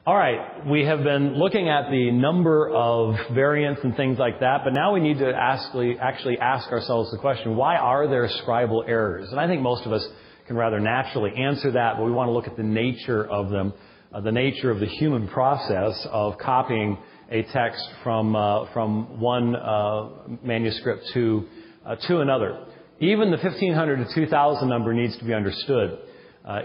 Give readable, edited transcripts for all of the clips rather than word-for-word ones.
All right, we have been looking at the number of variants and things like that, but now we need to actually ask ourselves the question, why are there scribal errors? And I think most of us can rather naturally answer that, but we want to look at the nature of them, the nature of the human process of copying a text from one manuscript to another. Even the 1500 to 2000 number needs to be understood.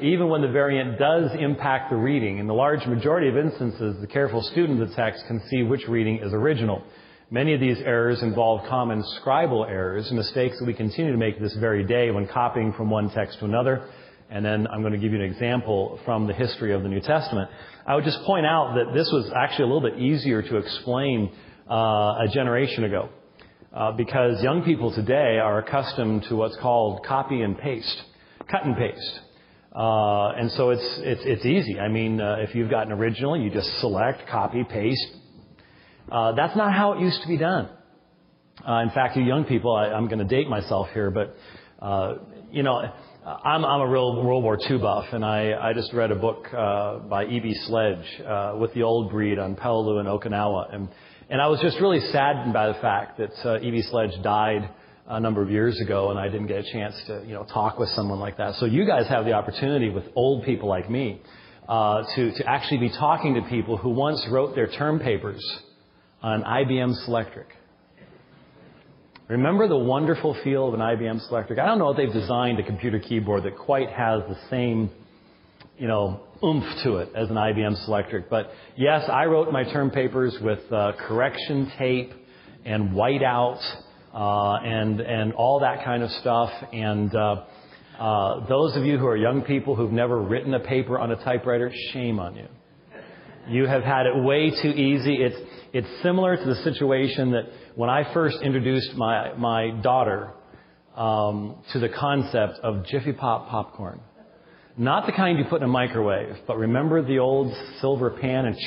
Even when the variant does impact the reading, in the large majority of instances, the careful student of the text can see which reading is original. Many of these errors involve common scribal errors, mistakes that we continue to make this very day when copying from one text to another. And then I'm going to give you an example from the history of the New Testament. I would just point out that this was actually a little bit easier to explain a generation ago, because young people today are accustomed to what's called copy and paste, cut and paste. And so it's easy. I mean, if you've got an original, you just select, copy, paste. That's not how it used to be done. In fact, you young people, I'm going to date myself here, but I'm a real World War II buff, and I just read a book by E.B. Sledge with the old breed on Peleliu and Okinawa, and I was just really saddened by the fact that E.B. Sledge died a number of years ago, and I didn't get a chance to, talk with someone like that. So you guys have the opportunity with old people like me to actually be talking to people who once wrote their term papers on IBM Selectric. Remember the wonderful feel of an IBM Selectric? I don't know if they've designed a computer keyboard that quite has the same, oomph to it as an IBM Selectric. But yes, I wrote my term papers with correction tape and whiteout and all that kind of stuff. And those of you who are young people who've never written a paper on a typewriter, shame on you. You have had it way too easy. It's similar to the situation that when I first introduced my daughter to the concept of Jiffy Pop popcorn. Not the kind you put in a microwave, but remember the old silver pan and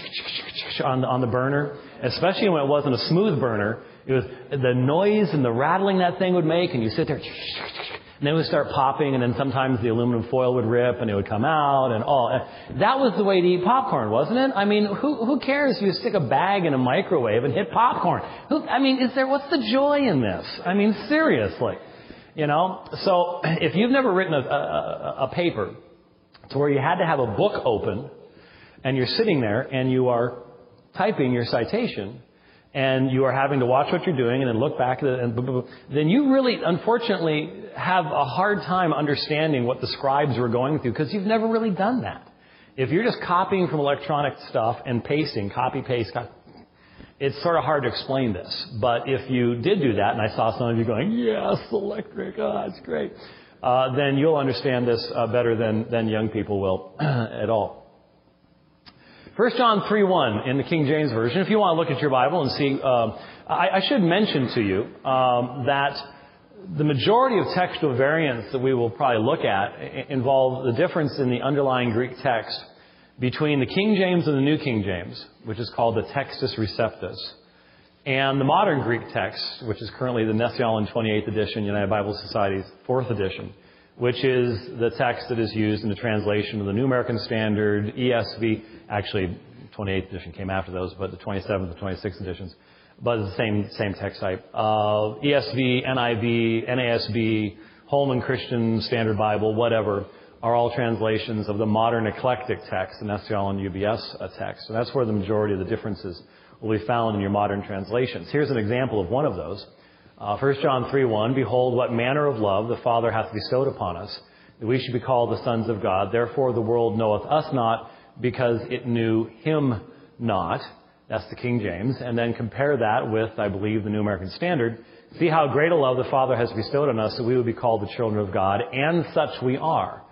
on the burner? Especially when it wasn't a smooth burner. It was the noise and the rattling that thing would make, and you sit there, and then it would start popping, and then sometimes the aluminum foil would rip, and it would come out, and all. That was the way to eat popcorn, wasn't it? I mean, who cares if you stick a bag in a microwave and hit popcorn? What's the joy in this? I mean, seriously. So if you've never written a paper to where you had to have a book open, and you're sitting there, and you are typing your citation, and you are having to watch what you're doing and then look back at it, and then you really, unfortunately, have a hard time understanding what the scribes were going through because you've never really done that. If you're just copying from electronic stuff and pasting, copy, paste, it's sort of hard to explain this. But if you did do that, and I saw some of you going, yes, electric, that's great, then you'll understand this better than young people will at all. 1 John 3:1 in the King James Version. If you want to look at your Bible and see, I should mention to you that the majority of textual variants that we will probably look at involve the difference in the underlying Greek text between the King James and the New King James, which is called the Textus Receptus, and the modern Greek text, which is currently the Nestle-Aland 28th edition, United Bible Society's 4th edition, which is the text that is used in the translation of the New American Standard, ESV. Actually, 28th edition came after those, but the 27th and 26th editions. But it's the same text type. ESV, NIV, NASB, Holman Christian Standard Bible, whatever, are all translations of the modern eclectic text, the Nestle-Aland UBS text. And that's where the majority of the differences will be found in your modern translations. Here's an example of one of those. 1 John 3:1, behold, what manner of love the Father hath bestowed upon us, that we should be called the sons of God. Therefore the world knoweth us not, because it knew him not. That's the King James. And then compare that with, I believe, the New American Standard. See how great a love the Father has bestowed on us, that we would be called the children of God, and such we are.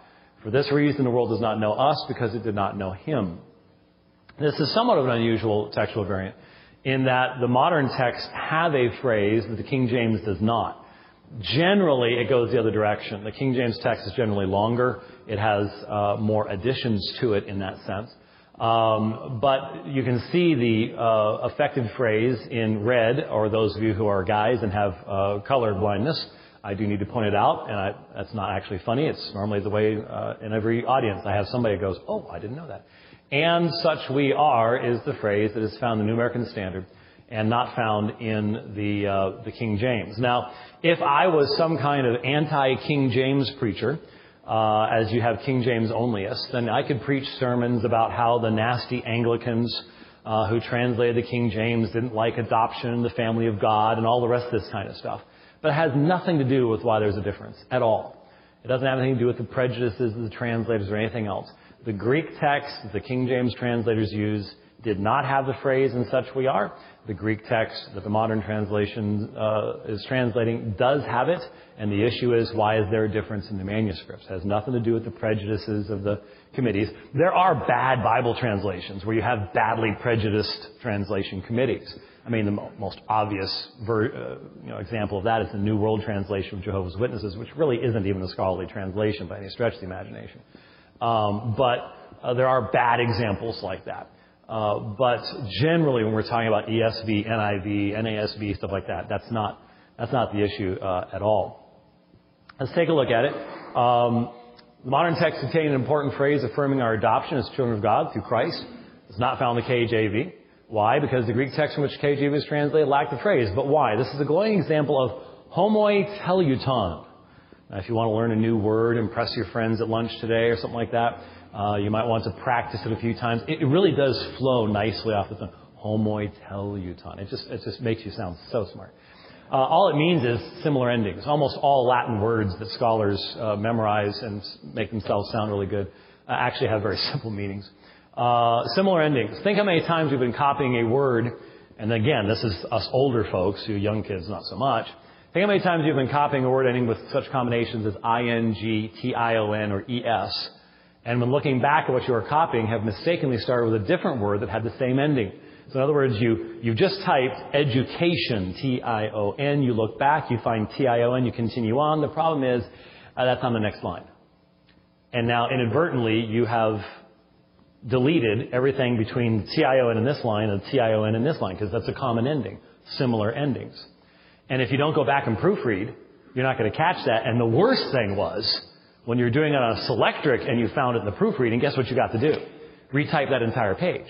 For this reason the world does not know us, because it did not know him. This is somewhat of an unusual textual variant, in that the modern texts have a phrase that the King James does not. Generally, it goes the other direction. The King James text is generally longer. It has more additions to it in that sense. But you can see the affected phrase in red, or those of you who are guys and have color blindness. I do need to point it out, and that's not actually funny. It's normally the way in every audience I have somebody who goes, oh, I didn't know that. And such we are is the phrase that is found in the New American Standard and not found in the King James. Now, if I was some kind of anti-King James preacher, as you have King James onlyists, then I could preach sermons about how the nasty Anglicans who translated the King James didn't like adoption in the family of God and all the rest of this kind of stuff. But it has nothing to do with why there's a difference at all. It doesn't have anything to do with the prejudices of the translators or anything else. The Greek text that the King James translators use did not have the phrase "in such we are." The Greek text that the modern translation is translating does have it, and the issue is, why is there a difference in the manuscripts? It has nothing to do with the prejudices of the committees. There are bad Bible translations where you have badly prejudiced translation committees. I mean, the most obvious example of that is the New World Translation of Jehovah's Witnesses, which really isn't even a scholarly translation by any stretch of the imagination. But there are bad examples like that. But generally, when we're talking about ESV, NIV, NASB, stuff like that, that's not the issue at all. Let's take a look at it. The modern text contains an important phrase affirming our adoption as children of God through Christ. It's not found in the KJV. Why? Because the Greek text from which KJV is translated lacked the phrase. But why? This is a glowing example of homoi teleuton. Now, if you want to learn a new word, impress your friends at lunch today or something like that, you might want to practice it a few times. It really does flow nicely off the tongue. Homoi teleuton. It just makes you sound so smart. All it means is similar endings. Almost all Latin words that scholars memorize and make themselves sound really good actually have very simple meanings. Similar endings. Think how many times we've been copying a word, and again, this is us older folks, you young kids not so much. Think how many times you've been copying a word ending with such combinations as ing, tion, or es, and when looking back at what you were copying, have mistakenly started with a different word that had the same ending. So in other words, you've just typed education, tion. You look back, you find tion, you continue on. The problem is that's on the next line. And now inadvertently, you have deleted everything between tion in this line and tion in this line, because that's a common ending, similar endings. And if you don't go back and proofread, you're not going to catch that. And the worst thing was, when you're doing it on a selectric and you found it in the proofreading, guess what you got to do? Retype that entire page.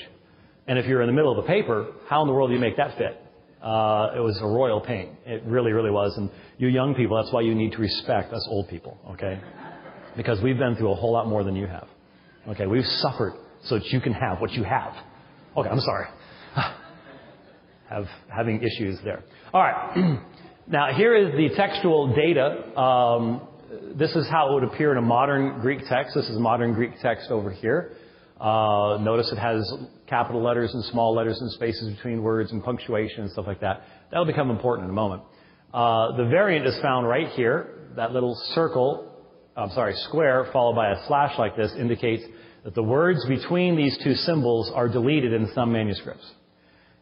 And if you're in the middle of the paper, how in the world do you make that fit? It was a royal pain. It really, really was. And you young people, that's why you need to respect us old people, okay? Because we've been through a whole lot more than you have. Okay, we've suffered so that you can have what you have. Okay, I'm sorry. Having issues there. All right. Now, here is the textual data. This is how it would appear in a modern Greek text. This is modern Greek text over here. Notice it has capital letters and small letters and spaces between words and punctuation and stuff like that. That'll become important in a moment. The variant is found right here. That little square followed by a slash like this indicates that the words between these two symbols are deleted in some manuscripts.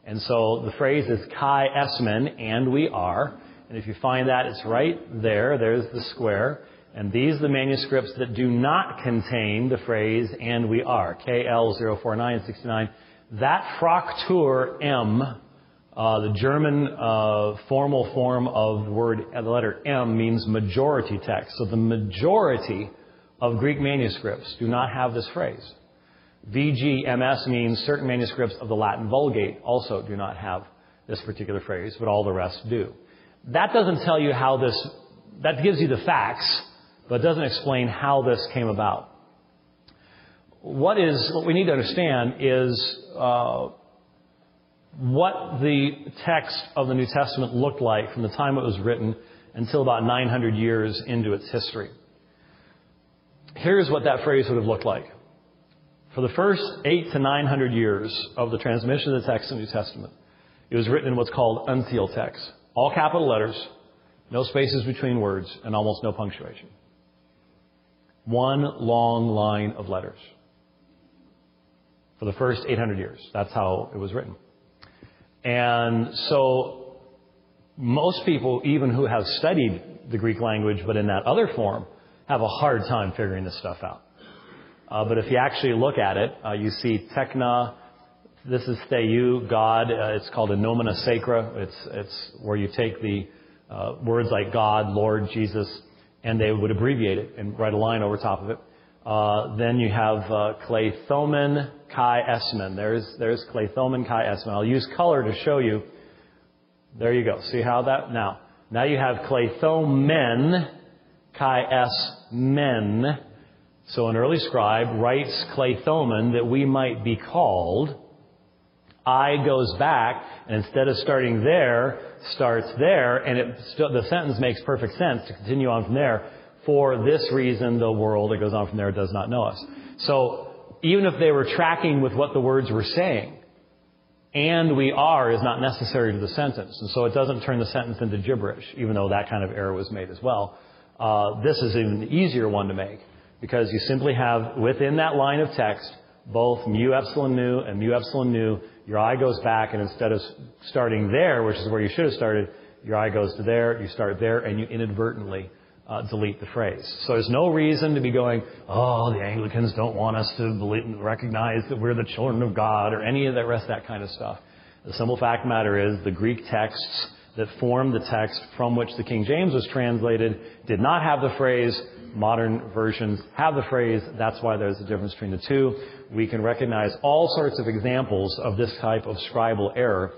And so the phrase is kai esmen, and we are. And if you find that, it's right there. There's the square. And these are the manuscripts that do not contain the phrase, and we are. KL 04969. That Fraktur M, the German formal form of the word, the letter M means majority text. So the majority of Greek manuscripts do not have this phrase. VGMS means certain manuscripts of the Latin Vulgate also do not have this particular phrase, but all the rest do. That doesn't tell you how this, that gives you the facts, but doesn't explain how this came about. What we need to understand is what the text of the New Testament looked like from the time it was written until about 900 years into its history. Here's what that phrase would have looked like. For the first 800 to 900 years of the transmission of the text in the New Testament, it was written in what's called uncial text. All capital letters, no spaces between words, and almost no punctuation. One long line of letters. For the first 800 years. That's how it was written. And so most people, even who have studied the Greek language, but in that other form, have a hard time figuring this stuff out. But if you actually look at it, you see tekna. This is theou, God. It's called a nomina sacra. It's where you take the words like God, Lord, Jesus, and they would abbreviate it and write a line over top of it. Then you have Clethomen Chi Esmen. There's Clethomen Chi Esmen. I'll use color to show you. There you go. See how that? Now you have Clethomen Chi Esmen. So an early scribe writes Clethomen that we might be called. I goes back, and instead of starting there, starts there, and the sentence makes perfect sense to continue on from there. For this reason, the world, it goes on from there, does not know us. So even if they were tracking with what the words were saying, and we are is not necessary to the sentence. And so it doesn't turn the sentence into gibberish, even though that kind of error was made as well. This is even the easier one to make, because you simply have, within that line of text, both mu epsilon nu and mu epsilon nu. Your eye goes back, and instead of starting there, which is where you should have started, your eye goes to there, you start there, and you inadvertently delete the phrase. So there's no reason to be going, oh, the Anglicans don't want us to recognize that we're the children of God, or any of the rest of that kind of stuff. The simple fact of the matter is the Greek texts that form the text from which the King James was translated did not have the phrase. Modern versions have the phrase. That's why there's a difference between the two. We can recognize all sorts of examples of this type of scribal error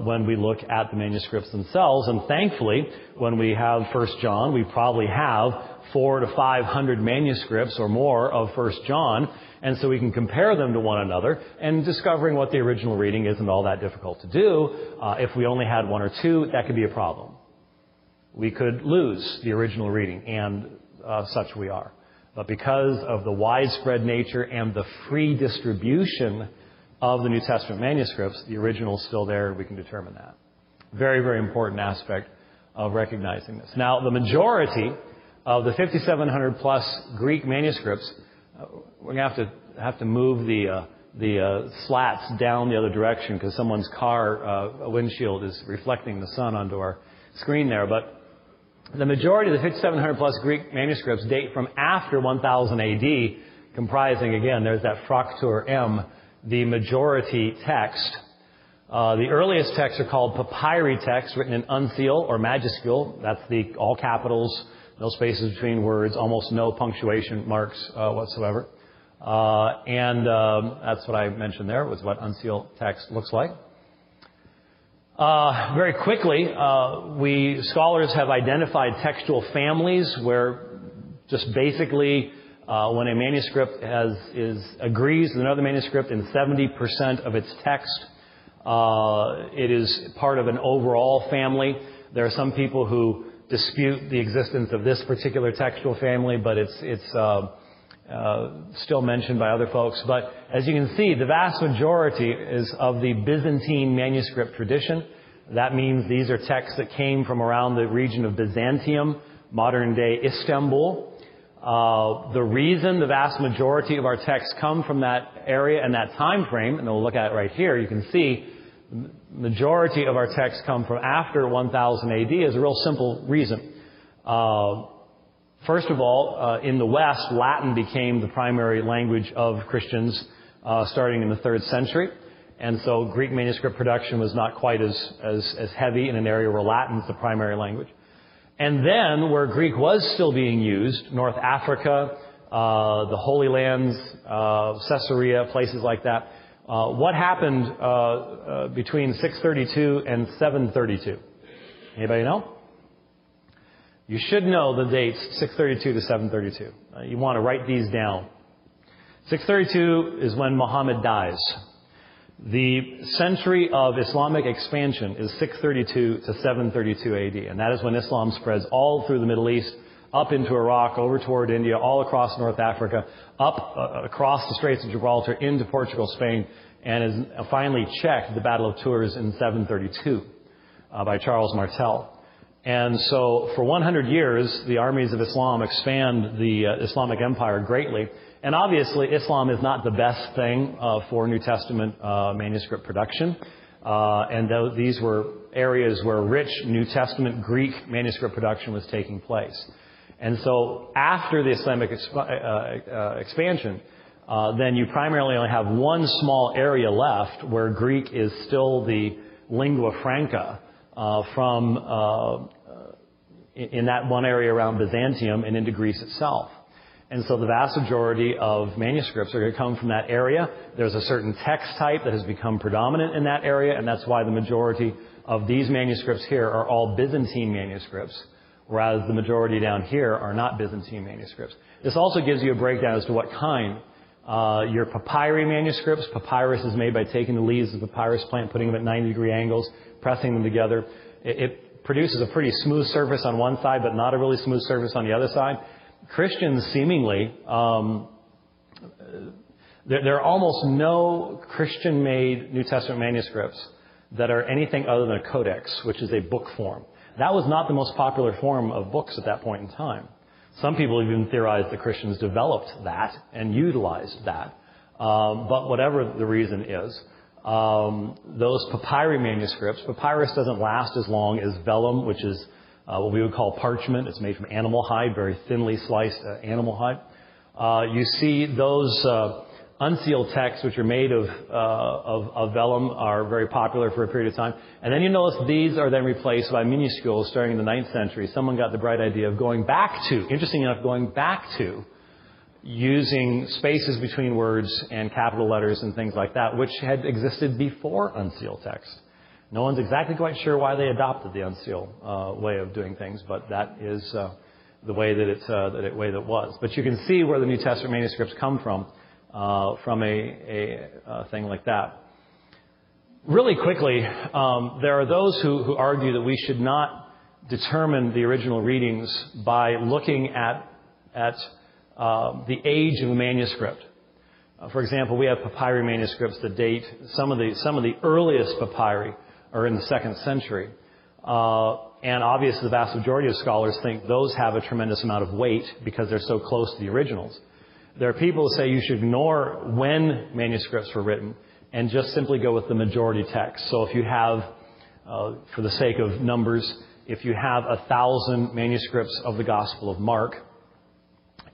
when we look at the manuscripts themselves. And thankfully, when we have 1 John, we probably have 400 to 500 manuscripts or more of 1 John. And so we can compare them to one another, and discovering what the original reading isn't all that difficult to do. If we only had one or two, that could be a problem. We could lose the original reading, and such we are. But because of the widespread nature and the free distribution of the New Testament manuscripts, the original is still there. We can determine that. Very, very important aspect of recognizing this. Now, the majority of the 5,700 plus Greek manuscripts, we're going to have to move the slats down the other direction because someone's car windshield is reflecting the sun onto our screen there. But the majority of the 5,700 plus Greek manuscripts date from after 1000 AD, comprising, again, there's that Fraktur M, the majority text. The earliest texts are called papyri texts, written in uncial or majuscule. That's the all capitals, no spaces between words, almost no punctuation marks whatsoever. That's what I mentioned there, was what uncial text looks like. Very quickly, scholars have identified textual families where just basically when a manuscript agrees with another manuscript in 70% of its text, it is part of an overall family. There are some people who dispute the existence of this particular textual family, but it's still mentioned by other folks. But as you can see, the vast majority is of the Byzantine manuscript tradition. That means these are texts that came from around the region of Byzantium, modern-day Istanbul. The reason the vast majority of our texts come from that area and that time frame, and we'll look at it right here, you can see the majority of our texts come from after 1000 AD is a real simple reason. First of all, in the West, Latin became the primary language of Christians starting in the 3rd century. And so Greek manuscript production was not quite as heavy in an area where Latin is the primary language. And then, where Greek was still being used, North Africa, the Holy Lands, Caesarea, places like that. What happened between 632 and 732? Anybody know? You should know the dates 632 to 732. You want to write these down. 632 is when Muhammad dies. The century of Islamic expansion is 632 to 732 AD, and that is when Islam spreads all through the Middle East, up into Iraq, over toward India, all across North Africa, up across the Straits of Gibraltar, into Portugal, Spain, and is finally checked at the Battle of Tours in 732 by Charles Martel. And so for 100 years, the armies of Islam expand the Islamic empire greatly. And obviously, Islam is not the best thing for New Testament manuscript production. And these were areas where rich New Testament Greek manuscript production was taking place. And so after the Islamic expansion, then you primarily only have one small area left where Greek is still the lingua franca in that one area around Byzantium and into Greece itself. And so the vast majority of manuscripts are going to come from that area. There's a certain text type that has become predominant in that area, and that's why the majority of these manuscripts here are all Byzantine manuscripts, whereas the majority down here are not Byzantine manuscripts. This also gives you a breakdown as to what kind. Your papyri manuscripts, papyrus is made by taking the leaves of the papyrus plant, putting them at 90-degree angles, pressing them together. It produces a pretty smooth surface on one side, but not a really smooth surface on the other side. Christians seemingly, there are almost no Christian-made New Testament manuscripts that are anything other than a codex, which is a book form. That was not the most popular form of books at that point in time. Some people even theorized that Christians developed that and utilized that. But whatever the reason is, those papyri manuscripts, papyrus doesn't last as long as vellum, which is what we would call parchment. It's made from animal hide, very thinly sliced animal hide. You see those unsealed texts, which are made of vellum, are very popular for a period of time. And then you notice these are then replaced by minuscules starting in the 9th century. Someone got the bright idea of going back to, interesting enough, going back to using spaces between words and capital letters and things like that, which had existed before unsealed text. No one's exactly quite sure why they adopted the unsealed way of doing things, but that is the way that it was. But you can see where the New Testament manuscripts come from a thing like that. Really quickly, there are those who argue that we should not determine the original readings by looking at the age of the manuscript. For example, we have papyri manuscripts that date, some of the earliest papyri are in the 2nd century. And obviously the vast majority of scholars think those have a tremendous amount of weight because they're so close to the originals. There are people who say you should ignore when manuscripts were written and just simply go with the majority text. So if you have, for the sake of numbers, if you have 1,000 manuscripts of the Gospel of Mark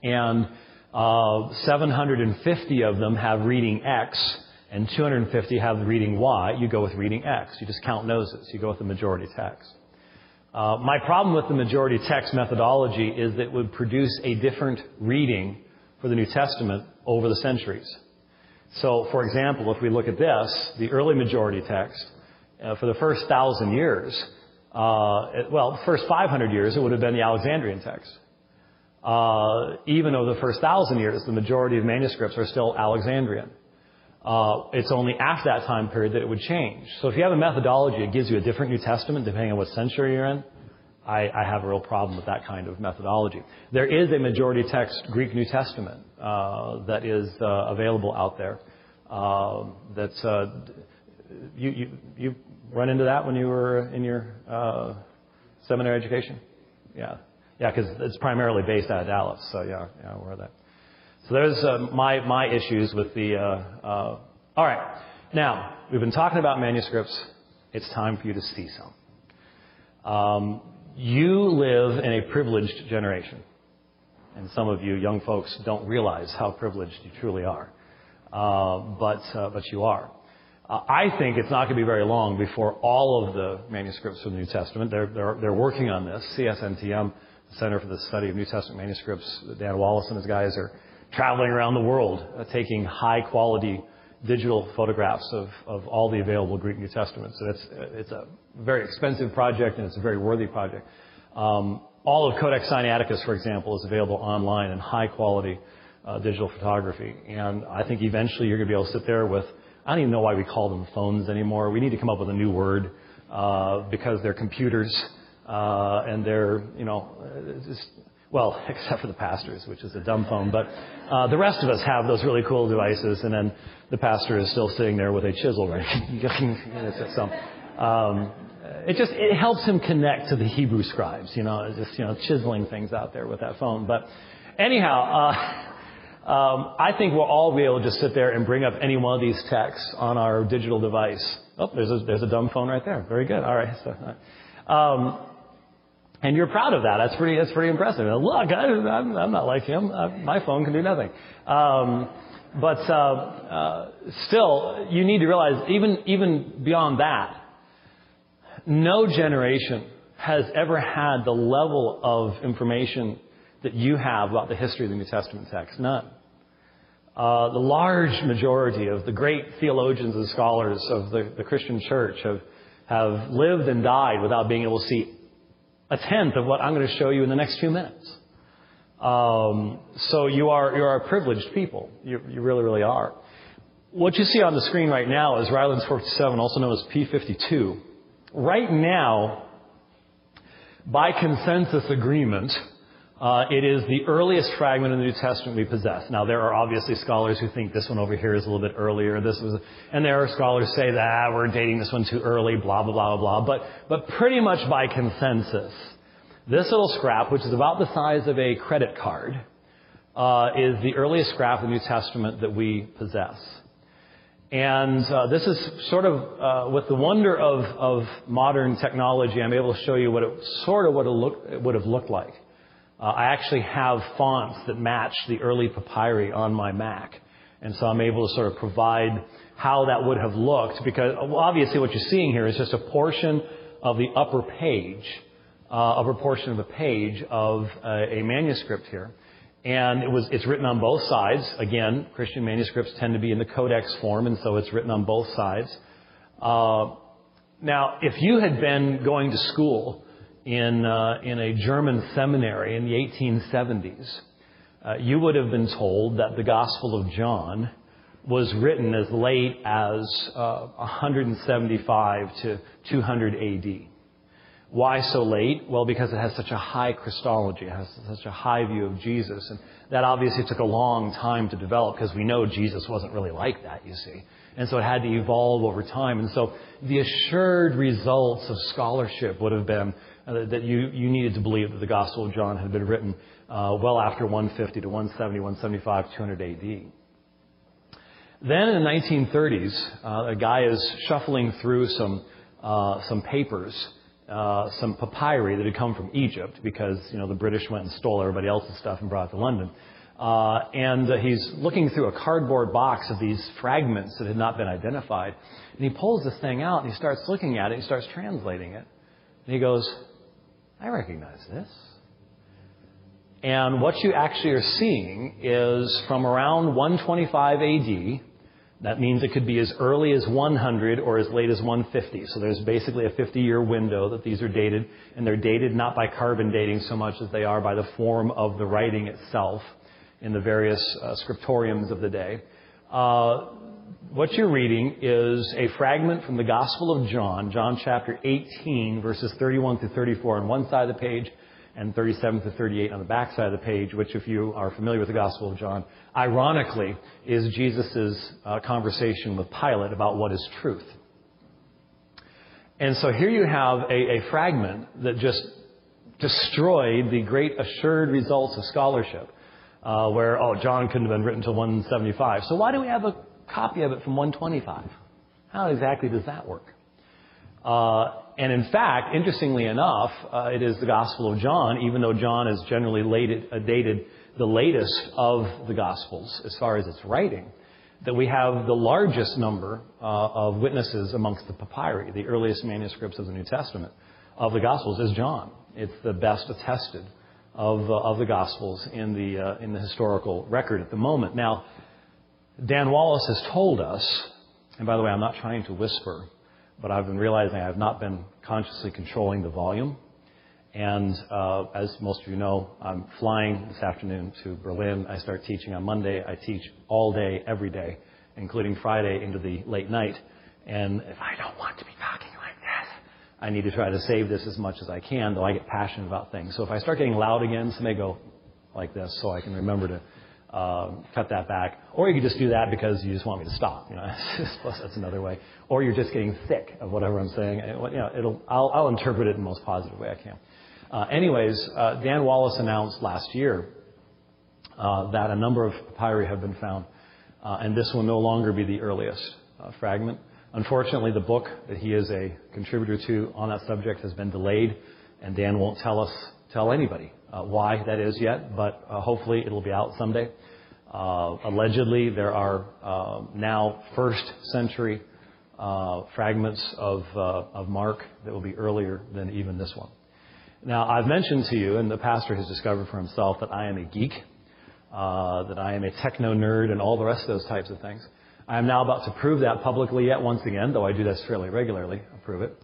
and 750 of them have reading X and 250 have the reading Y, you go with reading X. You just count noses. You go with the majority text. My problem with the majority text methodology is that it would produce a different reading for the New Testament over the centuries. So, for example, if we look at this, the early majority text, for the first 1,000 years, the first 500 years, it would have been the Alexandrian text. Even over the first 1,000 years, the majority of manuscripts are still Alexandrian. It's only after that time period that it would change. So if you have a methodology that gives you a different New Testament, depending on what century you're in, I have a real problem with that kind of methodology. There is a majority text Greek New Testament that is available out there. You run into that when you were in your seminary education? Yeah, because it's primarily based out of Dallas. So yeah, I'm aware of that. So there's my issues with the. All right, now we've been talking about manuscripts. It's time for you to see some. You live in a privileged generation. And some of you young folks don't realize how privileged you truly are. But you are. I think it's not going to be very long before all of the manuscripts from the New Testament, they're working on this. CSNTM, the Center for the Study of New Testament Manuscripts, Dan Wallace and his guys are traveling around the world taking high-quality digital photographs of all the available Greek New Testaments. So it's a very expensive project, and it's a very worthy project. All of Codex Sinaiticus, for example, is available online in high-quality digital photography. And I think eventually you're going to be able to sit there with, I don't even know why we call them phones anymore. We need to come up with a new word because they're computers and they're, well, except for the pastors, which is a dumb phone. But the rest of us have those really cool devices, and then the pastor is still sitting there with a chisel, right? It helps him connect to the Hebrew scribes, chiseling things out there with that phone. But anyhow, I think we'll all be able to just sit there and bring up any one of these texts on our digital device. Oh, there's a dumb phone right there. Very good. All right. So, and you're proud of that. That's pretty impressive. Look, I'm not like him. My phone can do nothing. But still, you need to realize, even beyond that, no generation has ever had the level of information that you have about the history of the New Testament text? None. The large majority of the great theologians and scholars of the Christian church have lived and died without being able to see a tenth of what I'm going to show you in the next few minutes. So you are a privileged people. You really, really are. What you see on the screen right now is Ryland's 47, also known as P52. Right now, by consensus agreement, it is the earliest fragment of the New Testament we possess. Now, there are obviously scholars who think this one over here is a little bit earlier. And there are scholars who say that we're dating this one too early, blah, blah, blah, blah. But pretty much by consensus, this little scrap, which is about the size of a credit card, is the earliest scrap of the New Testament that we possess. And this is sort of, with the wonder of modern technology, I'm able to show you what it would have looked like. I actually have fonts that match the early papyri on my Mac. And so I'm able to sort of provide how that would have looked, because obviously what you're seeing here is just a portion of the upper page, upper portion of a page of a manuscript here. And it's written on both sides. Again, Christian manuscripts tend to be in the codex form, and so it's written on both sides. Now, if you had been going to school in a German seminary in the 1870s, you would have been told that the Gospel of John was written as late as 175 to 200 AD. Why so late? Well, because it has such a high Christology. It has such a high view of Jesus. And that obviously took a long time to develop, because we know Jesus wasn't really like that, you see. And so it had to evolve over time. And so the assured results of scholarship would have been that you needed to believe that the Gospel of John had been written well after 150 to 170, 175, 200 AD. Then in the 1930s, a guy is shuffling through some papers, some papyri that had come from Egypt, because, the British went and stole everybody else's stuff and brought it to London. And he's looking through a cardboard box of these fragments that had not been identified. And he pulls this thing out and he starts looking at it. He starts translating it. And he goes, I recognize this. And what you actually are seeing is from around 125 AD. That means it could be as early as 100 or as late as 150. So there's basically a 50-year window that these are dated. And they're dated not by carbon dating so much as they are by the form of the writing itself in the various scriptoriums of the day. What you're reading is a fragment from the Gospel of John, John chapter 18, verses 31 through 34 on one side of the page, and 37 to 38 on the back side of the page, which, if you are familiar with the Gospel of John, ironically is Jesus' conversation with Pilate about what is truth. And so here you have a fragment that just destroyed the great assured results of scholarship, where, John couldn't have been written until 175. So why do we have a copy of it from 125? How exactly does that work? And in fact, interestingly enough, it is the Gospel of John, even though John is generally dated the latest of the Gospels as far as its writing, that we have the largest number of witnesses amongst the papyri, the earliest manuscripts of the New Testament, of the Gospels, is John. It's the best attested of the Gospels in the historical record at the moment. Now, Dan Wallace has told us, and by the way, I'm not trying to whisper, but I've been realizing I have not been consciously controlling the volume. And as most of you know, I'm flying this afternoon to Berlin. I start teaching on Monday. I teach all day, every day, including Friday into the late night. And if I don't want to be talking like this, I need to try to save this as much as I can, though I get passionate about things. So if I start getting loud again, somebody go like this so I can remember to cut that back. Or you could just do that because you just want me to stop. That's another way. Or you're just getting sick of whatever I'm saying. I'll interpret it in the most positive way I can. Anyways, Dan Wallace announced last year that a number of papyri have been found, and this will no longer be the earliest fragment. Unfortunately, the book that he is a contributor to on that subject has been delayed, and Dan won't tell anybody why that is yet, but hopefully it'll be out someday. Allegedly, there are now first century fragments of Mark that will be earlier than even this one. Now, I've mentioned to you, and the pastor has discovered for himself, that I am a geek, that I am a techno nerd, and all the rest of those types of things. I am now about to prove that publicly yet once again, though I do this fairly regularly. I'll prove it.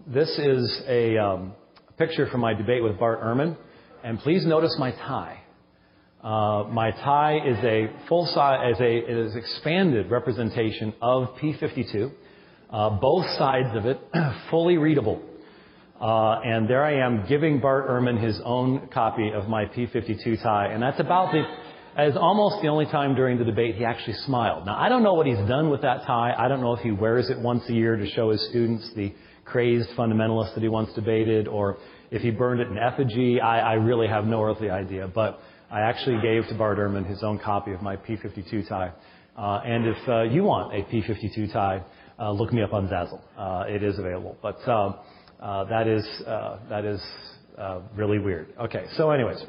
This is a picture from my debate with Bart Ehrman, and please notice my tie. My tie is a full size, it is expanded representation of P52. Both sides of it fully readable. And there I am giving Bart Ehrman his own copy of my P52 tie, and that's almost the only time during the debate he actually smiled. Now, I don't know what he's done with that tie. I don't know if he wears it once a year to show his students the crazed fundamentalist that he once debated, or if he burned it in effigy. I really have no earthly idea. But I actually gave to Bart Ehrman his own copy of my P52 tie. And if you want a P52 tie, look me up on Zazzle. It is available. But that is really weird. Okay, so anyways.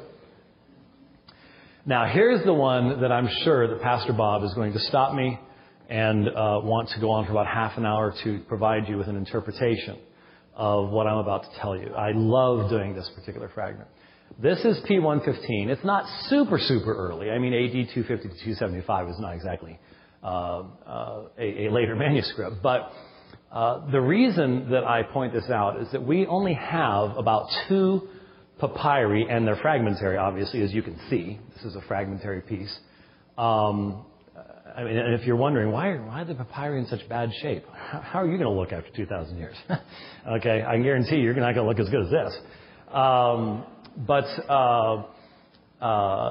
Now, here's the one that I'm sure that Pastor Bob is going to stop me and want to go on for about half an hour to provide you with an interpretation of what I'm about to tell you. I love doing this particular fragment. This is P115. It's not super, super early. I mean, AD 250 to 275 is not exactly a later manuscript. But the reason that I point this out is that we only have about 2 papyri, and they're fragmentary, obviously, as you can see. This is a fragmentary piece. I mean, and if you're wondering, why are the papyri in such bad shape? How are you going to look after 2,000 years? Okay, I can guarantee you're not going to look as good as this.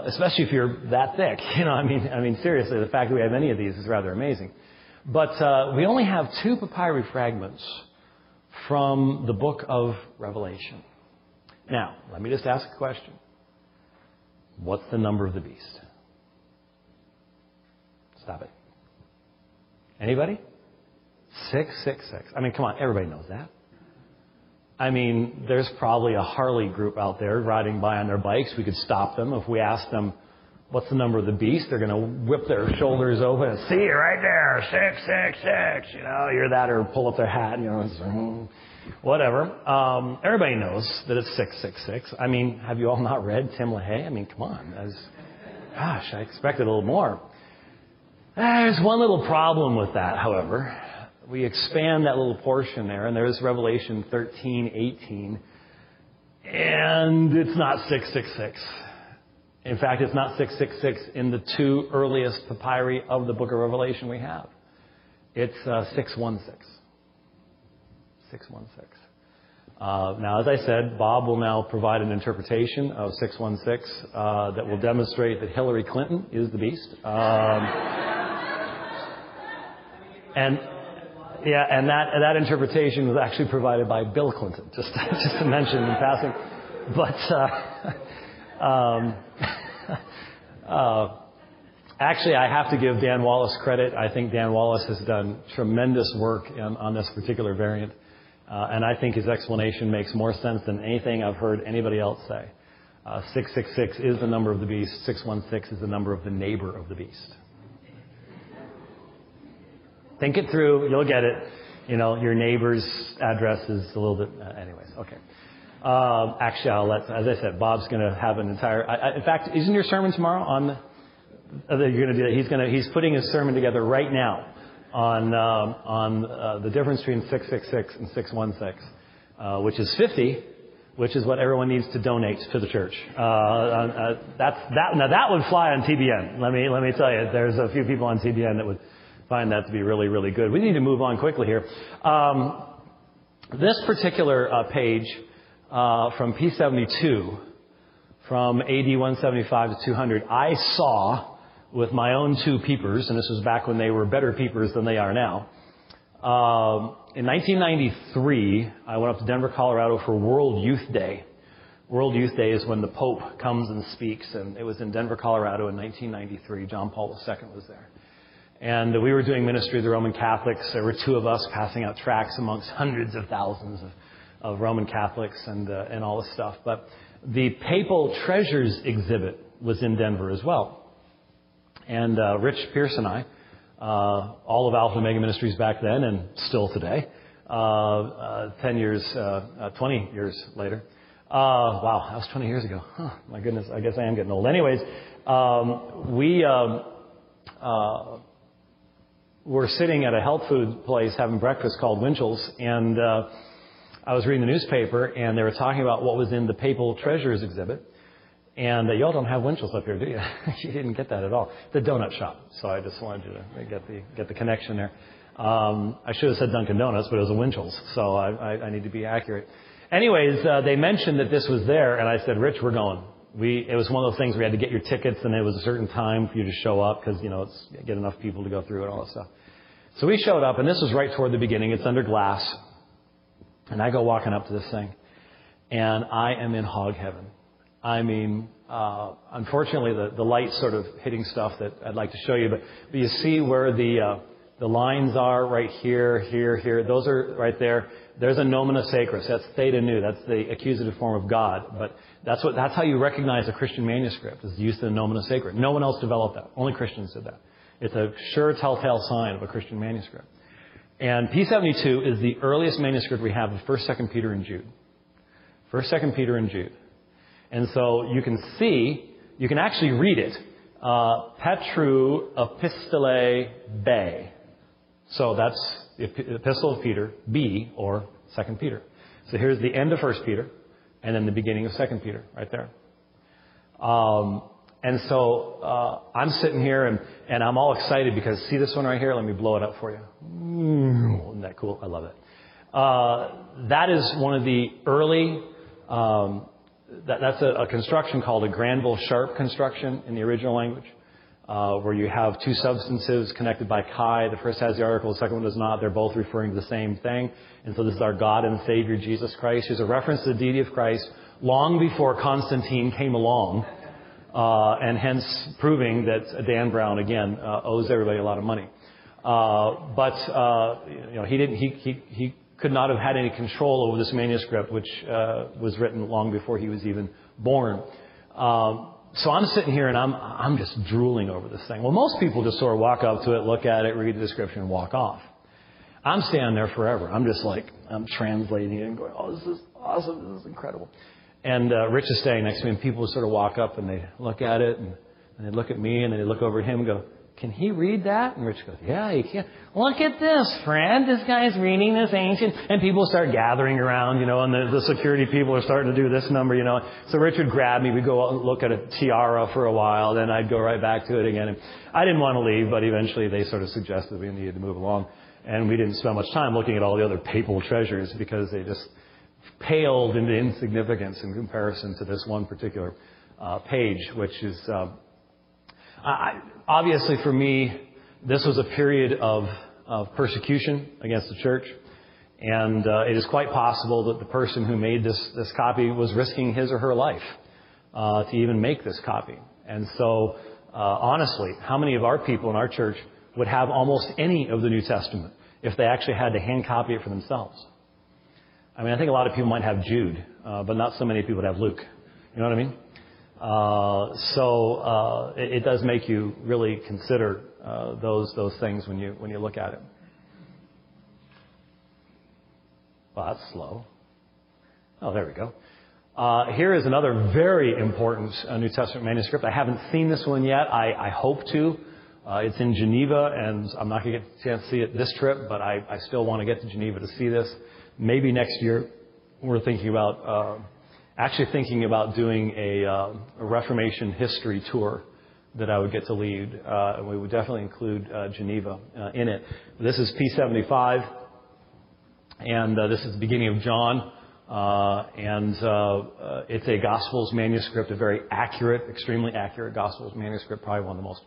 Especially if you're that thick, I mean, seriously, the fact that we have any of these is rather amazing. But we only have 2 papyri fragments from the book of Revelation. Now, let me just ask a question. What's the number of the beast? Stop it. Anybody? 666. I mean, come on, everybody knows that. I mean, there's probably a Harley group out there riding by on their bikes. We could stop them. If we ask them, what's the number of the beast? They're going to whip their shoulders open and see it right there, 666. You're that, or pull up their hat, whatever. Everybody knows that it's 666. I mean, have you all not read Tim LaHaye? I mean, come on. Gosh, I expected a little more. There's one little problem with that, however. We expand that little portion there, and there's Revelation 13:18, and it's not 666. In fact, it's not 666 in the 2 earliest papyri of the book of Revelation we have. It's 616. 616. Now, as I said, Bob will now provide an interpretation of 616 that will demonstrate that Hillary Clinton is the beast. And that interpretation was actually provided by Bill Clinton, just to mention in passing. But actually, I have to give Dan Wallace credit. I think Dan Wallace has done tremendous work on this particular variant. And I think his explanation makes more sense than anything I've heard anybody else say. 666 is the number of the beast. 616 is the number of the neighbor of the beast. Think it through. You'll get it. Your neighbor's address is a little bit... anyways, okay. Actually, I'll let... As I said, Bob's going to have an entire... in fact, isn't your sermon tomorrow on... you're going to do that. He's putting his sermon together right now on the difference between 666 and 616, which is 50, which is what everyone needs to donate to the church. Now that would fly on TBN. Let me tell you, there's a few people on TBN that would find that to be really, really good. We need to move on quickly here. This particular page from P72, from AD 175 to 200, I saw with my own 2 peepers, and this was back when they were better peepers than they are now. In 1993, I went up to Denver, Colorado for World Youth Day. World Youth Day is when the Pope comes and speaks, and it was in Denver, Colorado in 1993. John Paul II was there. And we were doing ministry of the Roman Catholics. There were 2 of us passing out tracts amongst hundreds of thousands of Roman Catholics and all this stuff. But the Papal Treasures exhibit was in Denver as well. And Rich Pierce and I, all of Alpha and Omega Ministries back then and still today, 10 years, 20 years later. Wow, that was 20 years ago. Huh, my goodness, I guess I am getting old. Anyways, we were sitting at a health food place having breakfast called Winchell's, and I was reading the newspaper, and they were talking about what was in the Papal Treasures exhibit. And y'all don't have Winchell's up here, do you? You didn't get that at all. The donut shop. So I just wanted you to get the connection there. I should have said Dunkin' Donuts, but it was a Winchell's, so I need to be accurate. Anyways, they mentioned that this was there, and I said, Rich, we're going. It was one of those things where you had to get your tickets, and it was a certain time for you to show up because, it's get enough people to go through it, all that stuff. So we showed up, and this was right toward the beginning. It's under glass. And I go walking up to this thing, and I am in hog heaven. I mean, unfortunately, the light's sort of hitting stuff that I'd like to show you, but you see where the lines are right here, here. Those are right there. There's a nomina sacris. That's theta nu. That's the accusative form of God. But that's how you recognize a Christian manuscript, is the use of the nomina sacris. No one else developed that. Only Christians did that. It's a sure telltale sign of a Christian manuscript. And P72 is the earliest manuscript we have of 1st, 2nd Peter, and Jude. 1st, 2nd Peter, and Jude. And so you can actually read it. Petru Epistolae Be. So that's the Epistle of Peter, B, or 2nd Peter. So here's the end of 1st Peter, and then the beginning of 2nd Peter, right there. And so I'm sitting here, and I'm all excited because, see this one right here? Let me blow it up for you. Isn't that cool? I love it. That is one of the early... That's a construction called a Granville-Sharp construction in the original language, where you have two substantives connected by chi. The first has the article, the second one does not. They're both referring to the same thing. And so this is our God and Savior, Jesus Christ. There's a reference to the deity of Christ long before Constantine came along, and hence proving that Dan Brown, again, owes everybody a lot of money. He could not have had any control over this manuscript, which was written long before he was even born. So I'm sitting here and I'm just drooling over this thing. Well, most people just sort of walk up to it, look at it, read the description, and walk off. I'm standing there forever. I'm just like, I'm translating it and going, oh, this is awesome. This is incredible. And Rich is standing next to me, and people sort of walk up and they look at it, and they look at me, and then they look over at him and go, can he read that? And Rich goes, yeah, he can. Look at this, Fred. This guy's reading this ancient. And people start gathering around, and the security people are starting to do this number, So Rich would grab me. We'd go out and look at a tiara for a while. Then I'd go right back to it again. And I didn't want to leave, but eventually they sort of suggested we needed to move along. And we didn't spend much time looking at all the other papal treasures because they just paled into insignificance in comparison to this one particular page, which is... obviously, for me, this was a period of persecution against the church, and it is quite possible that the person who made this copy was risking his or her life to even make this copy. And so, honestly, how many of our people in our church would have almost any of the New Testament if they actually had to hand copy it for themselves? I mean, I think a lot of people might have Jude, but not so many people would have Luke. You know what I mean? It does make you really consider those things when you look at it. Well, that's slow. Oh, there we go. Here is another very important New Testament manuscript. I haven't seen this one yet. I hope to. It's in Geneva, and I'm not going to get a chance to see it this trip, but I still want to get to Geneva to see this. Maybe next year. We're thinking about doing a Reformation history tour that I would get to lead. And we would definitely include Geneva in it. This is P75, and this is the beginning of John. It's a Gospels manuscript, a very accurate, extremely accurate Gospels manuscript, probably one of the most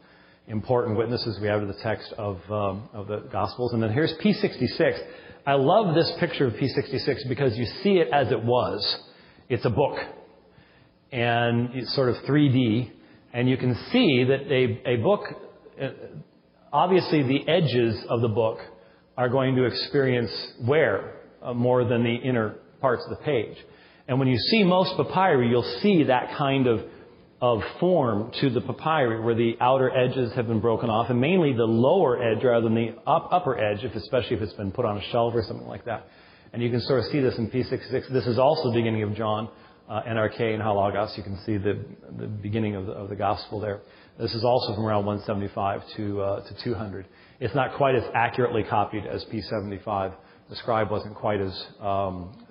important witnesses we have to the text of the Gospels. And then here's P66. I love this picture of P66 because you see it as it was. It's a book, and it's sort of 3D, and you can see that a book, obviously the edges of the book are going to experience wear more than the inner parts of the page. And when you see most papyri, you'll see that kind of of form to the papyri where the outer edges have been broken off, and mainly the lower edge rather than the upper edge, especially if it's been put on a shelf or something like that. And you can sort of see this in P66. This is also the beginning of John, NRK and Halagos. You can see the beginning of the gospel there. This is also from around 175 to 200. It's not quite as accurately copied as P75. The scribe wasn't quite as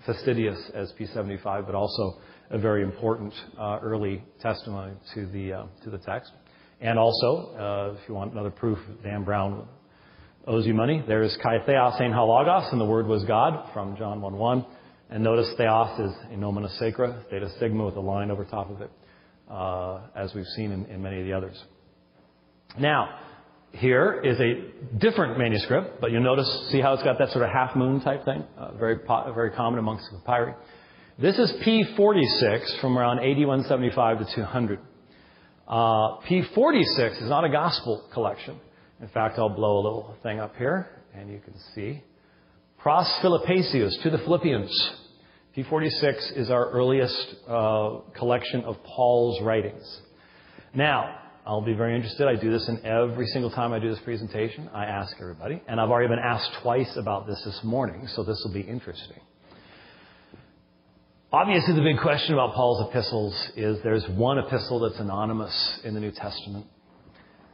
fastidious as P75, but also a very important early testimony to the text. And also, if you want another proof, Dan Brown owes you money. There's Kai Theos ein Halagos, and the Word was God, from John 1:1. And notice Theos is in nomina sacra, theta sigma with a line over top of it, as we've seen in many of the others. Now, here is a different manuscript, but you'll notice, see how it's got that sort of half moon type thing? Very common amongst the papyri. This is P46 from around AD 175 to 200. P46 is not a gospel collection. In fact, I'll blow a little thing up here, and you can see. Pros Philippasius, to the Philippians. P46 is our earliest collection of Paul's writings. Now, I'll be very interested. I do this in every single time I do this presentation. I ask everybody, and I've already been asked twice about this morning, so this will be interesting. Obviously, the big question about Paul's epistles is there's one epistle that's anonymous in the New Testament,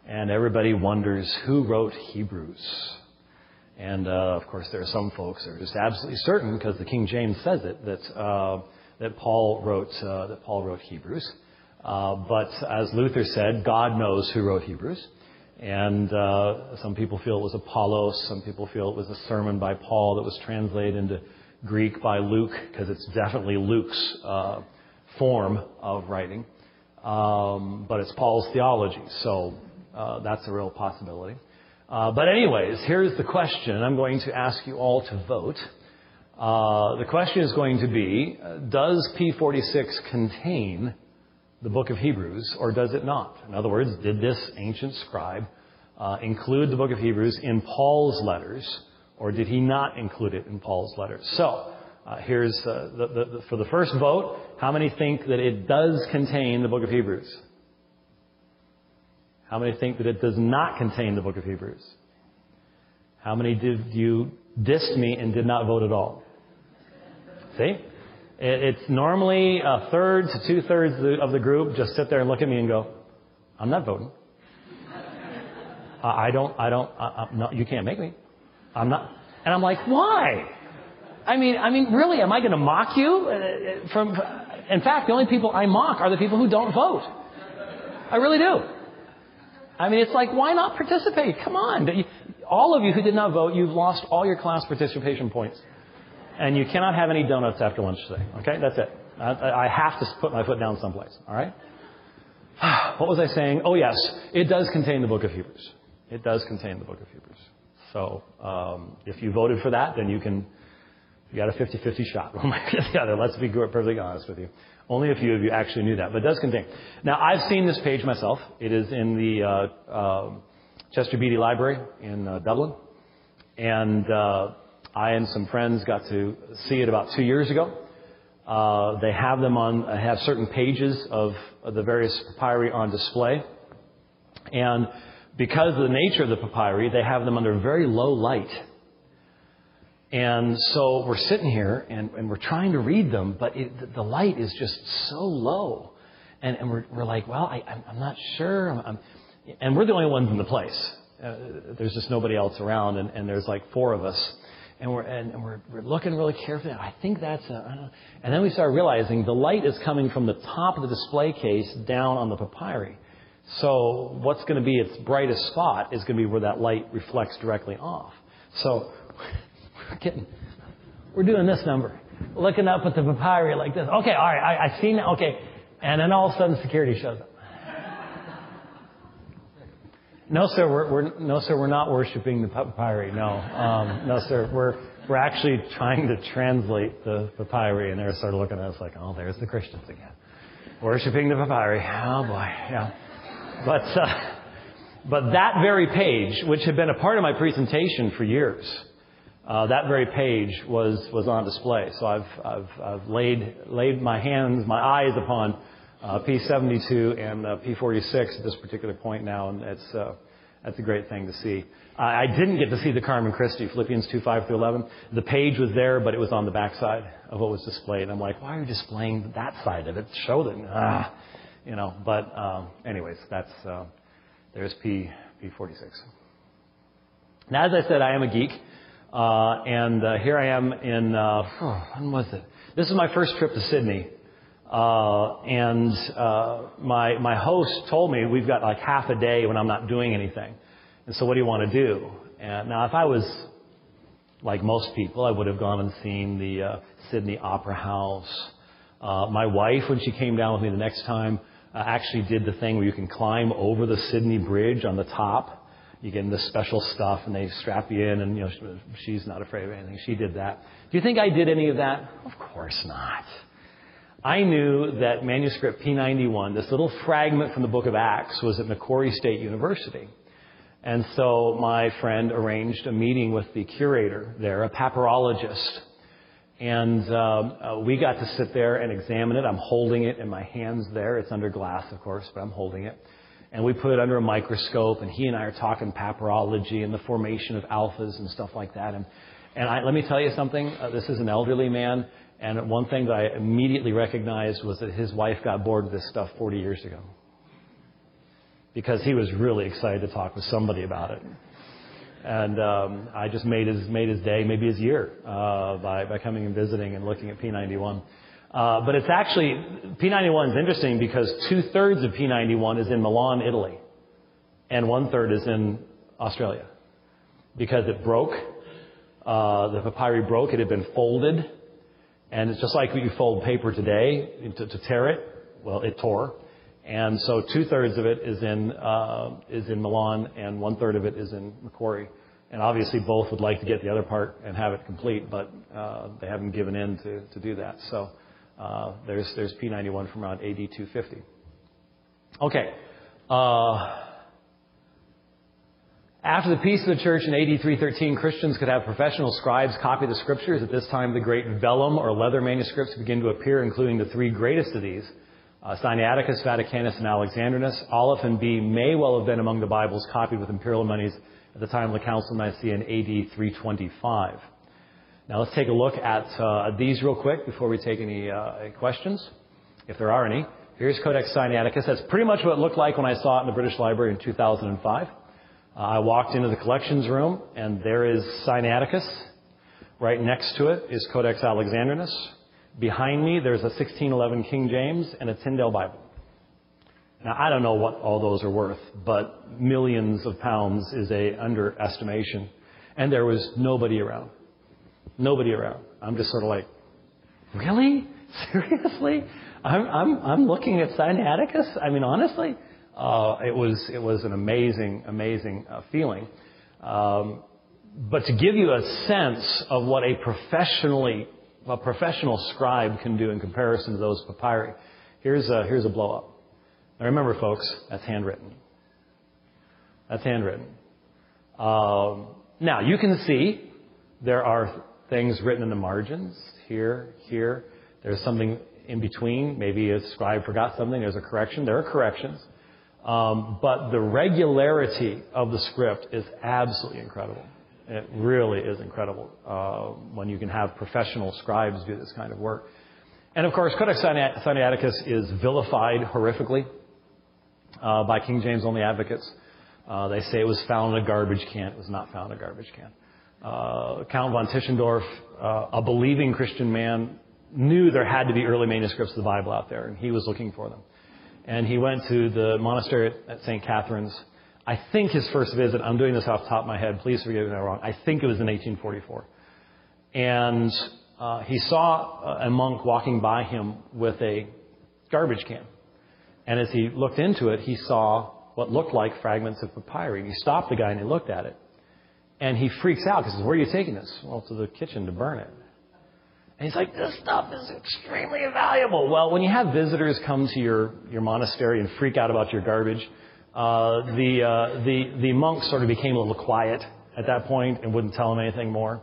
and everybody wonders who wrote Hebrews. And of course, there are some folks that are just absolutely certain, because the King James says it, that Paul wrote Hebrews. But as Luther said, God knows who wrote Hebrews. And some people feel it was Apollos. Some people feel it was a sermon by Paul that was translated into Greek by Luke, because it's definitely Luke's form of writing. But it's Paul's theology, so that's a real possibility. But anyways, here's the question. I'm going to ask you all to vote. The question is going to be, does P46 contain the book of Hebrews, or does it not? In other words, did this ancient scribe include the book of Hebrews in Paul's letters, or did he not include it in Paul's letters? So, here's for the first vote, how many think that it does contain the book of Hebrews? How many think that it does not contain the book of Hebrews? How many did you diss me and did not vote at all? See? It's normally a third to two-thirds of the group just sit there and look at me and go, I'm not voting. No, you can't make me. I'm not. And I'm like, why? I mean, really, am I going to mock you? In fact, the only people I mock are the people who don't vote. I really do. I mean, it's like, why not participate? Come on. All of you who did not vote, you've lost all your class participation points. And you cannot have any donuts after lunch today. Okay? That's it. I have to put my foot down someplace. All right? What was I saying? Oh, yes. It does contain the book of Hebrews. It does contain the book of Hebrews. So, if you voted for that, then you got a 50-50 shot. One way or the other. Let's be perfectly honest with you. Only a few of you actually knew that, but it does contain. Now, I've seen this page myself. It is in the Chester Beatty Library in Dublin. And I and some friends got to see it about 2 years ago. They have them have certain pages of the various papyri on display. And because of the nature of the papyri, they have them under very low light. And so we're sitting here and we're trying to read them, but the light is just so low. And we're like, well, I'm not sure. And we're the only ones in the place. There's just nobody else around, and there's like four of us. And we're looking really carefully. I think that's I don't know. And then we start realizing the light is coming from the top of the display case down on the papyri. So what's going to be its brightest spot is going to be where that light reflects directly off. So we're doing this number, looking up at the papyri like this. Okay, all right, I see now. Okay, and then all of a sudden security shows up. No, sir, we're not worshiping the papyri. No, sir, we're actually trying to translate the papyri, and they're sort of looking at us like, oh, there's the Christians again, worshiping the papyri. Oh boy, yeah. But that very page, which had been a part of my presentation for years, that very page was on display. So I've laid my eyes upon P72 and P46 at this particular point now, and that's a great thing to see. I didn't get to see the Carmen Christi, Philippians 2:5-11. The page was there, but it was on the back side of what was displayed. I'm like, why are you displaying that side of it? Show them. But anyways, there's P46. Now, as I said, I am a geek. And here I am in, when was it? This is my first trip to Sydney. And my host told me we've got like half a day when I'm not doing anything. And so what do you want to do? And now, if I was like most people, I would have gone and seen the Sydney Opera House. My wife, when she came down with me the next time, actually did the thing where you can climb over the Sydney Bridge on the top. You get in this special stuff, and they strap you in, and she's not afraid of anything. She did that. Do you think I did any of that? Of course not. I knew that manuscript P91, this little fragment from the book of Acts, was at Macquarie State University. And so my friend arranged a meeting with the curator there, a papyrologist. And we got to sit there and examine it. I'm holding it in my hands there. It's under glass, of course, but I'm holding it. And we put it under a microscope, and he and I are talking papyrology and the formation of alphas and stuff like that. And let me tell you something. This is an elderly man. And one thing that I immediately recognized was that his wife got bored with this stuff 40 years ago, because he was really excited to talk with somebody about it. And I just made his day, maybe his year, by coming and visiting and looking at P91. But it's actually, P91 is interesting because 2/3 of P91 is in Milan, Italy, and 1/3 is in Australia, because it broke. The papyri broke. It had been folded. And it's just like when you fold paper today to tear it. Well, it tore. And so 2/3 of it is in Milan, and 1/3 of it is in Macquarie. And obviously both would like to get the other part and have it complete, but they haven't given in to do that. So there's P91 from around AD 250. Okay. After the peace of the church in AD 313, Christians could have professional scribes copy the scriptures. At this time, the great vellum or leather manuscripts begin to appear, including the three greatest of these, Sinaiticus, Vaticanus, and Alexandrinus. Aleph and B may well have been among the Bibles copied with imperial monies at the time of the Council of Nicaea in AD 325. Now let's take a look at these real quick before we take any questions, if there are any. Here's Codex Sinaiticus. That's pretty much what it looked like when I saw it in the British Library in 2005. I walked into the collections room, and there is Sinaiticus. Right next to it is Codex Alexandrinus. Behind me, there's a 1611 King James and a Tyndale Bible. Now, I don't know what all those are worth, but millions of pounds is a underestimation. And there was nobody around. Nobody around. I'm just sort of like, really? Seriously? I'm looking at Sinaiticus? I mean, honestly? It was an amazing feeling. But to give you a sense of what a professional scribe can do in comparison to those papyri, here's a blow up. Now remember, folks, that's handwritten. That's handwritten. Now you can see there are things written in the margins here. There's something in between. Maybe a scribe forgot something. There's a correction. There are corrections. But the regularity of the script is absolutely incredible. It really is incredible when you can have professional scribes do this kind of work. And of course, Codex Sinaiticus is vilified horrifically by King James only advocates. They say it was found in a garbage can. It was not found in a garbage can. Count von Tischendorf, a believing Christian man, knew there had to be early manuscripts of the Bible out there, and he was looking for them. And he went to the monastery at St. Catherine's. I think his first visit, I'm doing this off the top of my head, please forgive me if I'm wrong, I think it was in 1844. And he saw a monk walking by him with a garbage can. And as he looked into it, he saw what looked like fragments of papyri. And he stopped the guy and he looked at it. And he freaks out because he says, "Where are you taking this?" "Well, to the kitchen to burn it." And he's like, "This stuff is extremely valuable." Well, when you have visitors come to your monastery and freak out about your garbage, the monk sort of became a little quiet at that point and wouldn't tell them anything more.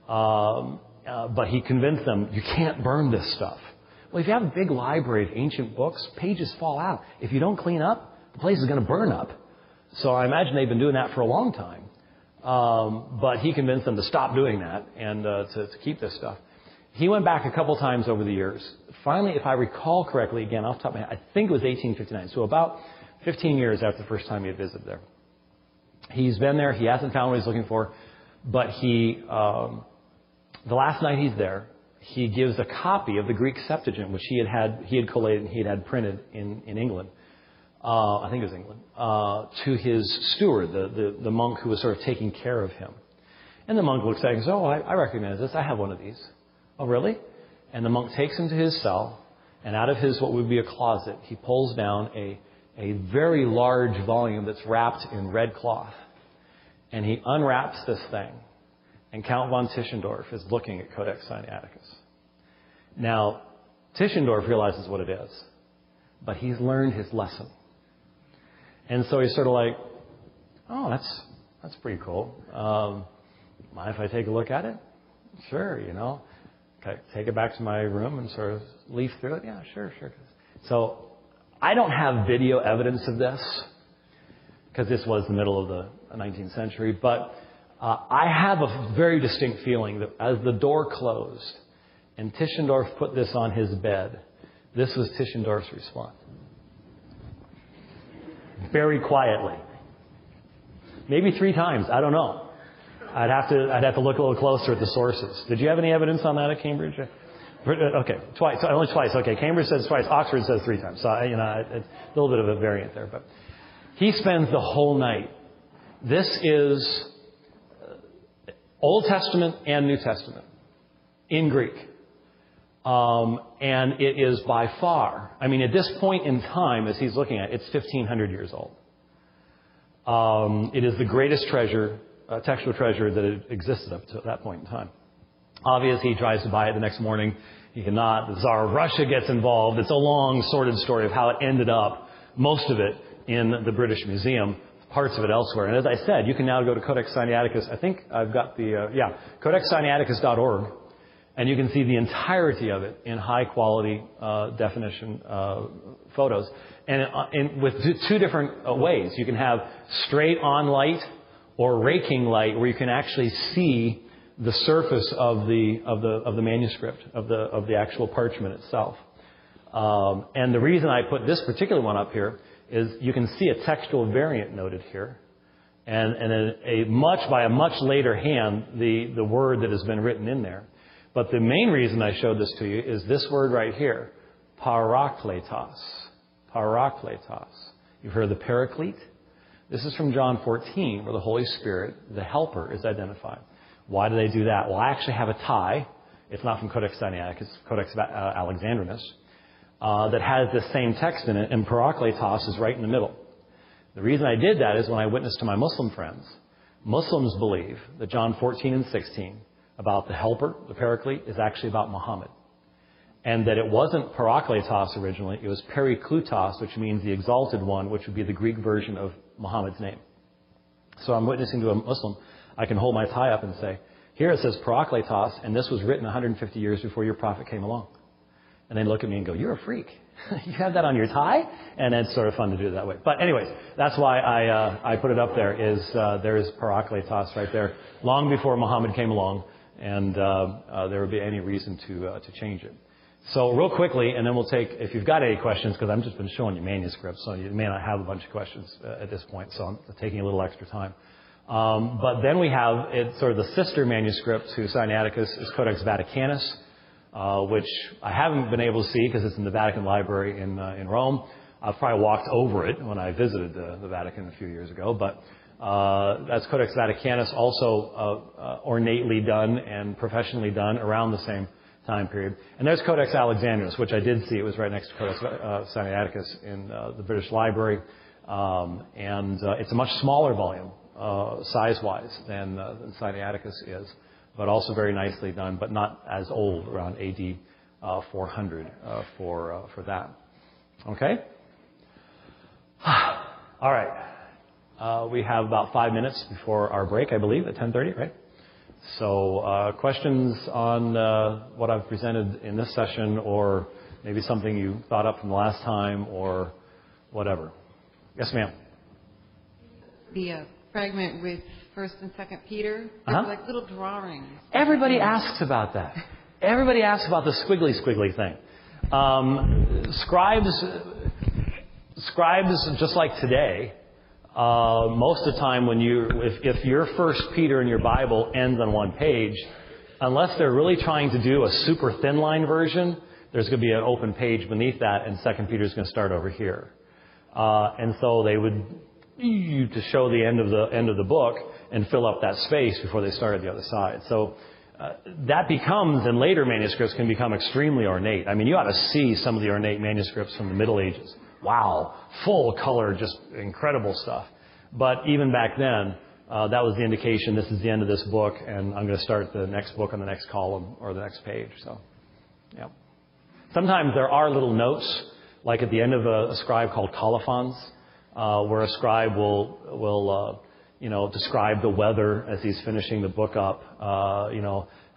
But he convinced them, "You can't burn this stuff." Well, if you have a big library of ancient books, pages fall out. If you don't clean up, the place is going to burn up. So I imagine they've been doing that for a long time. But he convinced them to stop doing that and to keep this stuff. He went back a couple times over the years. Finally, if I recall correctly, again, off the top of my head, I think it was 1859. So about 15 years after the first time he had visited there. He's been there. He hasn't found what he's looking for. But the last night he's there, he gives a copy of the Greek Septuagint, which he had collated and he had printed in England. I think it was England, to his steward, the monk who was sort of taking care of him. And the monk looks at it and says, oh, I recognize this. I have one of these. Oh, really? And the monk takes him to his cell, and out of his, what would be a closet, he pulls down a very large volume that's wrapped in red cloth. And he unwraps this thing, and Count von Tischendorf is looking at Codex Sinaiticus. Now, Tischendorf realizes what it is, but he's learned his lesson. And so he's sort of like, oh, that's pretty cool. Mind if I take a look at it? Sure, Okay, take it back to my room and sort of leaf through it. Yeah, sure. So I don't have video evidence of this because this was the middle of the 19th century, but I have a very distinct feeling that as the door closed and Tischendorf put this on his bed, this was Tischendorf's response. Very quietly. Maybe 3 times. I don't know. I'd have to look a little closer at the sources. Did you have any evidence on that at Cambridge? Okay, twice. Only twice. Okay, Cambridge says twice. Oxford says 3 times. So, it's a little bit of a variant there. But he spends the whole night. This is Old Testament and New Testament in Greek. And it is by far, at this point in time, as he's looking at it, it's 1,500 years old. It is the greatest treasure, textual treasure that had existed up to that point in time. Obviously, he tries to buy it the next morning. He cannot. The Tsar of Russia gets involved. It's a long, sordid story of how it ended up, most of it in the British Museum, parts of it elsewhere. And as I said, you can now go to Codex Sinaiticus. I think I've got codexsinaiticus.org. And you can see the entirety of it in high-quality definition photos. And with 2 different ways. You can have straight-on light or raking light, where you can actually see the surface of the manuscript, of the actual parchment itself. And the reason I put this particular one up here is you can see a textual variant noted here. And by a much later hand, the word that has been written in there. But the main reason I showed this to you is this word right here, parakletos. Parakletos. You've heard of the paraclete? This is from John 14, where the Holy Spirit, the Helper, is identified. Why do they do that? Well, I actually have a tie. It's not from Codex Sinaiticus, it's Codex Alexandrinus, that has the same text in it, and parakletos is right in the middle. The reason I did that is when I witnessed to my Muslim friends, Muslims believe that John 14 and 16, about the Helper, the Paraclete, is actually about Muhammad. And that it wasn't parakletos originally, it was periklutos, which means the exalted one, which would be the Greek version of Muhammad's name. So I'm witnessing to a Muslim. I can hold my tie up and say, here it says parakletos, and this was written 150 years before your prophet came along. And they look at me and go, you're a freak. You have that on your tie? And it's sort of fun to do it that way. But anyways, that's why I put it up there, there is parakletos right there, long before Muhammad came along. And there would be any reason to change it. So real quickly, and then we'll take, if you've got any questions, because I've just been showing you manuscripts, so you may not have a bunch of questions at this point, so I'm taking a little extra time. But then we have sort of the sister manuscript to Sinaiticus is Codex Vaticanus, which I haven't been able to see because it's in the Vatican Library in Rome. I've probably walked over it when I visited the Vatican a few years ago, but that's Codex Vaticanus, also ornately done and professionally done around the same time period. And there's Codex Alexandrinus, which I did see. It was right next to Codex Sinaiticus in the British Library. And it's a much smaller volume, size-wise, than Sinaiticus is, but also very nicely done, but not as old, around AD 400 for that. Okay? All right. We have about 5 minutes before our break, I believe, at 10:30, right? So questions on what I've presented in this session or maybe something you thought up from the last time or whatever. Yes, ma'am. The fragment with 1st and 2nd Peter, there's like little drawings. Everybody asks about that. Everybody asks about the squiggly thing. Scribes, just like today, most of the time when if your 1 Peter in your Bible ends on one page, unless they're really trying to do a super thin line version, there's going to be an open page beneath that, and 2 Peter is going to start over here. And so they would to show the end of the book and fill up that space before they start at the other side. So that becomes, in later manuscripts, can become extremely ornate. I mean, you ought to see some of the ornate manuscripts from the Middle Ages. Wow, full color, just incredible stuff. But even back then, that was the indication, this is the end of this book, and I'm going to start the next book on the next column or the next page. So, yeah. Sometimes there are little notes, like at the end of a scribe called colophons, where a scribe will describe the weather as he's finishing the book up.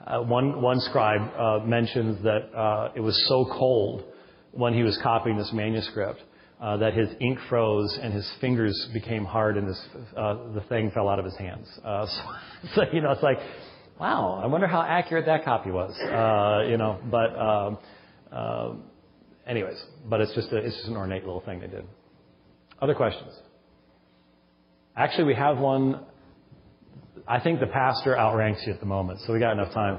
One scribe mentions that it was so cold when he was copying this manuscript that his ink froze and his fingers became hard and the thing fell out of his hands. So it's like, wow, I wonder how accurate that copy was. Anyways, but it's just an ornate little thing they did. Other questions? Actually, we have one. I think the pastor outranks you at the moment, so we got enough time.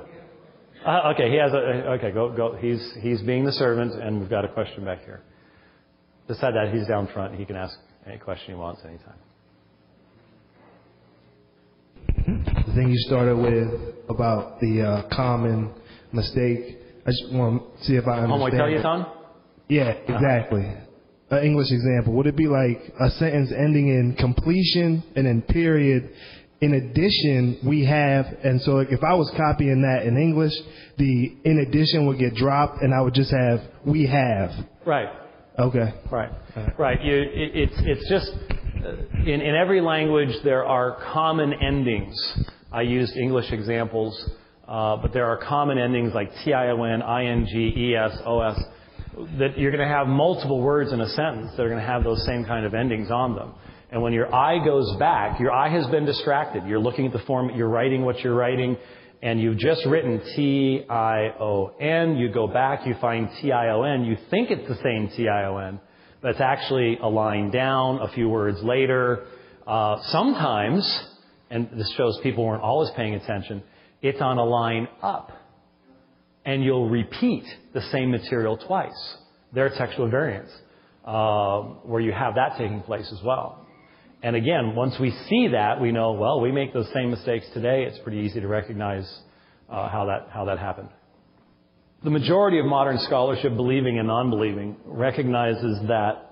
Okay, he has okay, go. He's being the servant, and we've got a question back here. Beside that, he's down front. He can ask any question he wants anytime. The thing you started with about the common mistake, I just want to see if I understand. Homotelioton? Yeah, exactly. An English example. Would it be like a sentence ending in completion and then period? In addition, we have, and so like if I was copying that in English, the in addition would get dropped, and I would just have we have. Right. Okay. Right. Right. It's just in every language there are common endings. I used English examples, but there are common endings like tion, ing, es, os. That you're going to have multiple words in a sentence that are going to have those same kind of endings on them. And when your eye goes back, your eye has been distracted. You're looking at the form, you're writing what you're writing, and you've just written T-I-O-N. You go back, you find T-I-O-N. You think it's the same T-I-O-N, but it's actually a line down, a few words later. Sometimes, and this shows people weren't always paying attention, it's on a line up. And you'll repeat the same material twice. There are textual variants where you have that taking place as well. And again, once we see that, we know, well, we make those same mistakes today. It's pretty easy to recognize how that happened. The majority of modern scholarship, believing and non-believing, recognizes that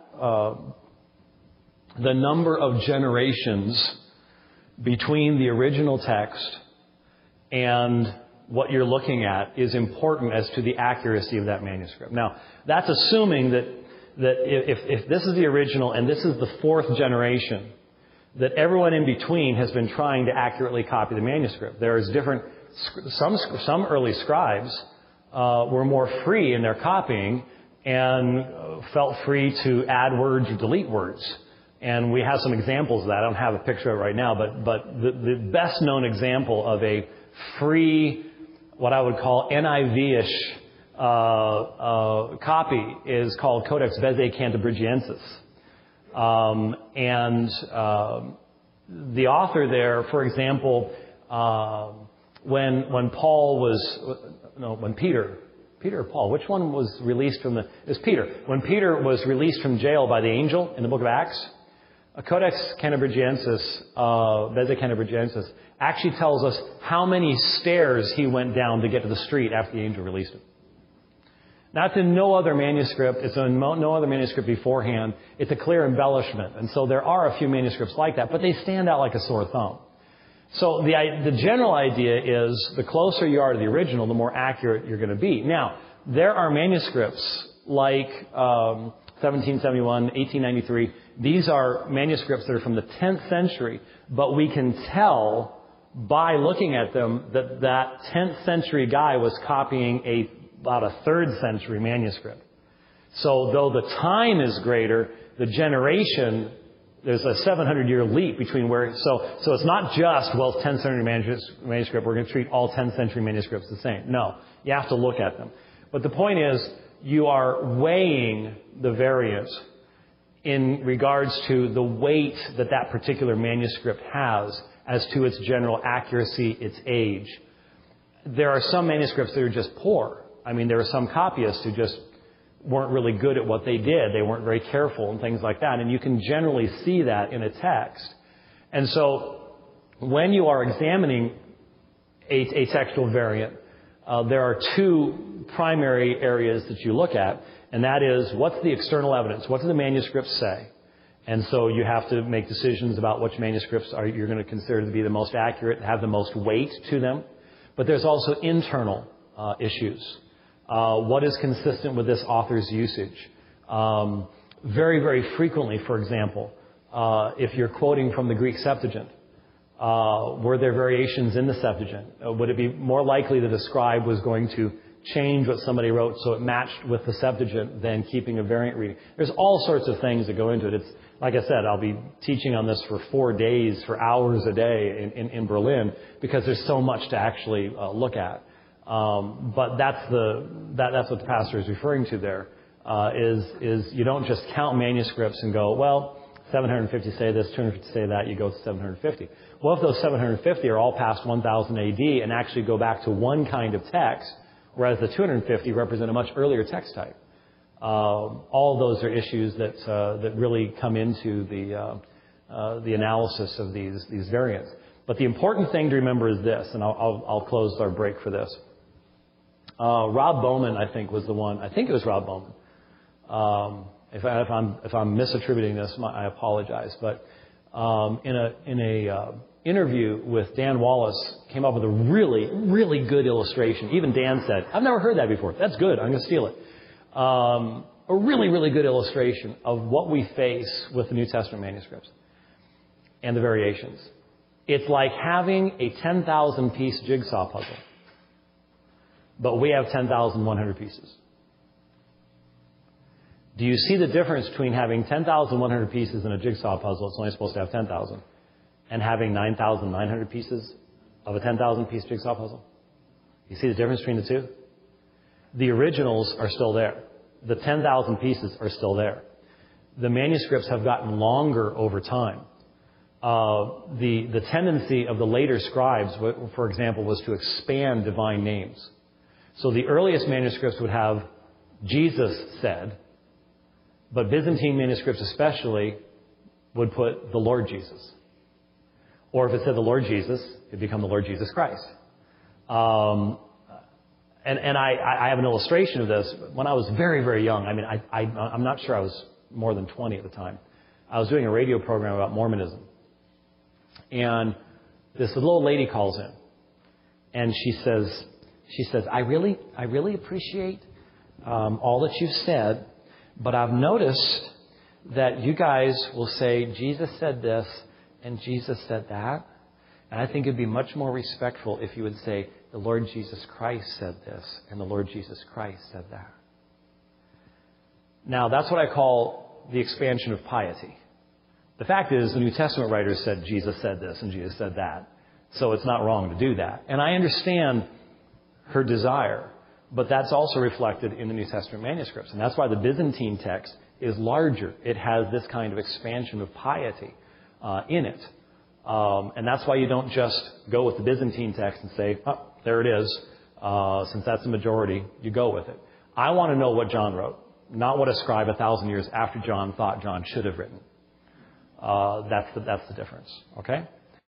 the number of generations between the original text and what you're looking at is important as to the accuracy of that manuscript. Now, that's assuming that if this is the original and this is the 4th generation, that everyone in between has been trying to accurately copy the manuscript. There's some early scribes were more free in their copying and felt free to add words or delete words. And we have some examples of that. I don't have a picture of it right now, but the best known example of a free, what I would call NIV-ish copy is called Codex Beze Cantabrigiensis. The author there, for example, when Peter or Paul, which one was released from it was Peter. When Peter was released from jail by the angel in the book of Acts, Codex Cantabrigiensis, Beze Cantabrigiensis, actually tells us how many stairs he went down to get to the street after the angel released him. That's in no other manuscript. It's in no other manuscript beforehand. It's a clear embellishment. And so there are a few manuscripts like that, but they stand out like a sore thumb. So the general idea is the closer you are to the original, the more accurate you're going to be. Now, there are manuscripts like 1771, 1893. These are manuscripts that are from the 10th century, but we can tell by looking at them that 10th century guy was copying about a 3rd century manuscript. So though the time is greater, the generation, there's a 700-year leap between where, so it's not just, well, it's 10th century manuscript, we're going to treat all 10th century manuscripts the same. No, you have to look at them. But the point is, you are weighing the variance in regards to the weight that that particular manuscript has as to its general accuracy, its age. There are some manuscripts that are just poor. I mean, there are some copyists who just weren't really good at what they did. They weren't very careful and things like that. And you can generally see that in a text. And so when you are examining a textual variant, there are two primary areas that you look at. And that is, what's the external evidence? What do the manuscripts say? And so you have to make decisions about which manuscripts you're going to consider to be the most accurate, have the most weight to them. But there's also internal issues. What is consistent with this author's usage? Very, very frequently, for example, if you're quoting from the Greek Septuagint, were there variations in the Septuagint? Would it be more likely that a scribe was going to change what somebody wrote so it matched with the Septuagint than keeping a variant reading? There's all sorts of things that go into it. It's, like I said, I'll be teaching on this for 4 days, for hours a day in Berlin, because there's so much to actually look at. But that's what the pastor is referring to there, is you don't just count manuscripts and go, well, 750 say this, 250 say that, you go to 750. Well, if those 750 are all past 1000 AD and actually go back to one kind of text, whereas the 250 represent a much earlier text type. All those are issues that really come into the analysis of these variants. But the important thing to remember is this, and I'll close our break for this. Rob Bowman, I think, was the one. I think it was Rob Bowman. If I'm misattributing this, I apologize. But in a interview with Dan Wallace, came up with a really, really good illustration. Even Dan said, "I've never heard that before. That's good. I'm going to steal it." A really, really good illustration of what we face with the New Testament manuscripts and the variations. It's like having a 10,000-piece jigsaw puzzle, but we have 10,100 pieces. Do you see the difference between having 10,100 pieces in a jigsaw puzzle, it's only supposed to have 10,000, and having 9,900 pieces of a 10,000-piece jigsaw puzzle? You see the difference between the two? The originals are still there. The 10,000 pieces are still there. The manuscripts have gotten longer over time. The tendency of the later scribes, for example, was to expand divine names. So the earliest manuscripts would have Jesus said, but Byzantine manuscripts especially would put the Lord Jesus. Or if it said the Lord Jesus, it'd become the Lord Jesus Christ. And I have an illustration of this. When I was very, very young, I mean, I'm not sure I was more than 20 at the time. I was doing a radio program about Mormonism. And this little lady calls in. And she says, I really appreciate all that you've said, but I've noticed that you guys will say, Jesus said this and Jesus said that. And I think it'd be much more respectful if you would say, the Lord Jesus Christ said this and the Lord Jesus Christ said that. Now, that's what I call the expansion of piety. The fact is, the New Testament writers said Jesus said this and Jesus said that. So it's not wrong to do that. And I understand her desire, but that's also reflected in the New Testament manuscripts. And that's why the Byzantine text is larger. It has this kind of expansion of piety in it. And that's why you don't just go with the Byzantine text and say, oh, there it is. Since that's the majority, you go with it. I want to know what John wrote, not what a scribe 1,000 years after John thought John should have written. That's the difference. Okay?